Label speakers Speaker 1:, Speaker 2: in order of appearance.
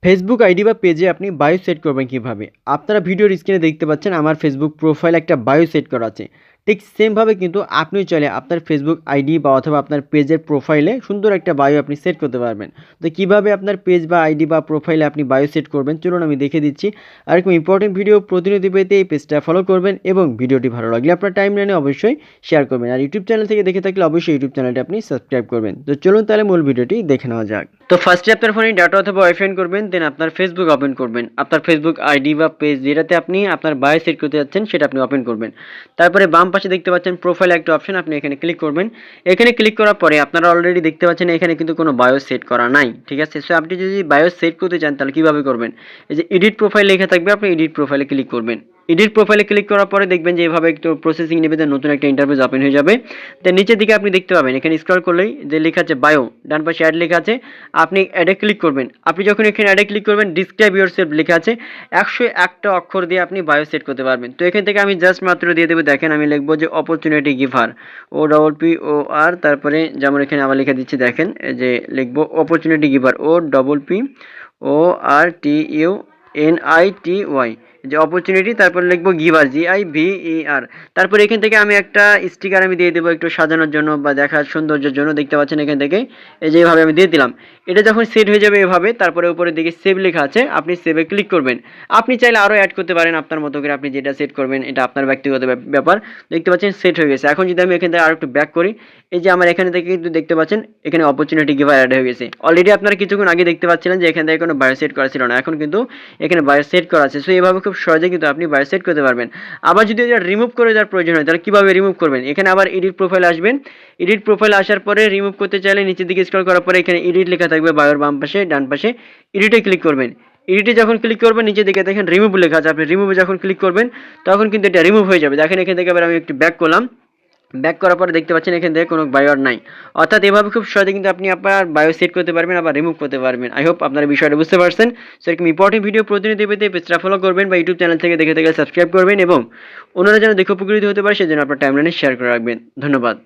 Speaker 1: Facebook ID বা পেজে আপনি বায়ো সেট করবেন কিভাবে? আপনারা ভিডিওর স্ক্রিনে দেখতে পাচ্ছেন আমার ফেসবুক প্রোফাইলে একটা বায়ো সেট করা আছে। ঠিক সেমভাবে কিন্তু আপনিও চাইলে আপনার ফেসবুক আইডি বা অথবা আপনার পেজের প্রোফাইলে সুন্দর একটা বায়ো আপনি সেট করতে পারবেন। তো কিভাবে আপনার পেজ বা আইডি বা প্রোফাইলে আপনি বায়ো সেট করবেন চলুন আমি দেখিয়ে দিচ্ছি। আর এরকম ইম্পর্টেন্ট ভিডিও প্রতিনিয়ত পেতে এই পেজটা ফলো করবেন এবং ভিডিওটি ভালো লাগলে আপনার টাইমলাইনে অবশ্যই শেয়ার করবেন। আর ইউটিউব চ্যানেল থেকে দেখে থাকলে অবশ্যই ইউটিউব চ্যানেলটি আপনি সাবস্ক্রাইব করবেন। তো চলুন তাহলে মূল ভিডিওটি দেখে নেওয়া যাক। তো ফার্স্টে আপনার ফোনে ডাটা অথবা ওয়াইফাই করবেন, দেন আপনার ফেসবুক ওপেন করবেন। আপনার ফেসবুক আইডি বা পেজ যেটাতে আপনি আপনার বায়ো সেট করতে যাচ্ছেন সেটা আপনি ওপেন করবেন। তারপরে বাম পাশে দেখতে পাচ্ছেন প্রোফাইল একটা অপশন, আপনি এখানে ক্লিক করবেন। এখানে ক্লিক করার পরে আপনারা অলরেডি দেখতে পাচ্ছেন এখানে কিন্তু কোনো বায়ো সেট করা নাই, ঠিক আছে? সো আপনি যদি বায়ো সেট করতে চান তাহলে কীভাবে করবেন? এই যে এডিট প্রোফাইল লেখা থাকবে, আপনি এডিট প্রোফাইলে ক্লিক করবেন। এডিট প্রোফাইলে ক্লিক করার পরে দেখবেন যে এভাবে একটু প্রসেসিং নেবে, দেন নতুন একটা ইন্টারফেস ওপেন হয়ে যাবে। দেন নিচের দিকে আপনি দেখতে পাবেন এখানে স্ক্রল করলেই যে লেখা আছে বায়ো, ডান পাশে অ্যাড লেখা আছে, আপনি অ্যাডে ক্লিক করবেন। আপনি যখন এখানে অ্যাডে ক্লিক করবেন ডিসক্রাইব ইয়োরসেলফ লেখা আছে, 101টা অক্ষর দিয়ে আপনি বায়ো সেট করতে পারবেন। তো এখান থেকে আমি জাস্ট মাত্র দিয়ে দেবো, দেখেন আমি লিখবো যে অপরচুনিটি গিভার, OPPOR, তারপরে যেমন এখানে আবার লিখে দিচ্ছি, দেখেন যে লিখবো অপরচুনিটি গিভার OPPORTUNITY, যে অপরচুনিটি, তারপর লিখবো গিভার GIVER। তারপর এখান থেকে আমি একটা স্টিকার আমি দিয়ে দেবো একটু সাজানোর জন্য বা দেখার সৌন্দর্যের জন্য, দেখতে পাচ্ছেন এখান থেকে এই যে এইভাবে আমি দিয়ে দিলাম। এটা যখন সেট হয়ে যাবে এভাবে, তারপরে উপরের দিকে সেভ লেখা আছে, আপনি সেভে ক্লিক করবেন। আপনি চাইলে আরও অ্যাড করতে পারেন আপনার মতো করে, আপনি যেটা সেট করবেন এটা আপনার ব্যক্তিগত ব্যাপার। দেখতে পাচ্ছেন সেট হয়ে গেছে। এখন যদি আমি এখান থেকে আরও একটু ব্যাক করি, এই যে আমার এখানে থেকে কিন্তু দেখতে পাচ্ছেন এখানে অপরচুনিটি গিভার অ্যাড হয়ে গেছে। অলরেডি আপনারা কিছুক্ষণ আগে দেখতে পাচ্ছিলেন যে এখান থেকে কোনো বায়ো সেট করা ছিল না, এখন কিন্তু এখানে বায়ো সেট করা আছে। সো এইভাবে খুব সহজে কিন্তু আপনি বায়ো সেট করতে পারবেন। আবার যদি এটা রিমুভ করে দেওয়ার প্রয়োজন হয় তাহলে কীভাবে রিমুভ করবেন? এখানে আবার এডিট প্রোফাইলে আসবেন। এডিট প্রোফাইলে আসার পরে রিমুভ করতে চাইলে নিচের দিকে স্ক্রল করার পরে এখানে এডিট লেখা থাকবে বায়োর বাম পাশে, ডান পাশে এডিটে ক্লিক করবেন। এডিটে যখন ক্লিক করবেন নিচের দিকে দেখেন রিমুভ লেখা আছে, আপনি রিমুভে যখন ক্লিক করবেন তখন কিন্তু এটা রিমুভ হয়ে যাবে। দেখেন এখান থেকে আবার আমি একটু ব্যাক করলাম, ব্যাক করার পরে দেখতে পাচ্ছেন এখান থেকে কোনো বায়ো আর নাই। অর্থাৎ এভাবে খুব সহজে কিন্তু আপনি আপনার বায়ো সেট করতে পারবেন, আবার রিমুভ করতে পারবেন। আই হোপ আপনারা বিষয়টা বুঝতে পারছেন। সো এরকম ইম্পর্টেন্ট ভিডিও প্রতিনিয়ত পেতে পেজটা ফলো করবেন বা ইউটিউব চ্যানেল থেকে দেখে সাবস্ক্রাইব করবেন এবং অন্যরা যেন দেখে উপকৃত হতে পারে সেজন্য আপনার টাইমলাইনে শেয়ার করে রাখবেন। ধন্যবাদ।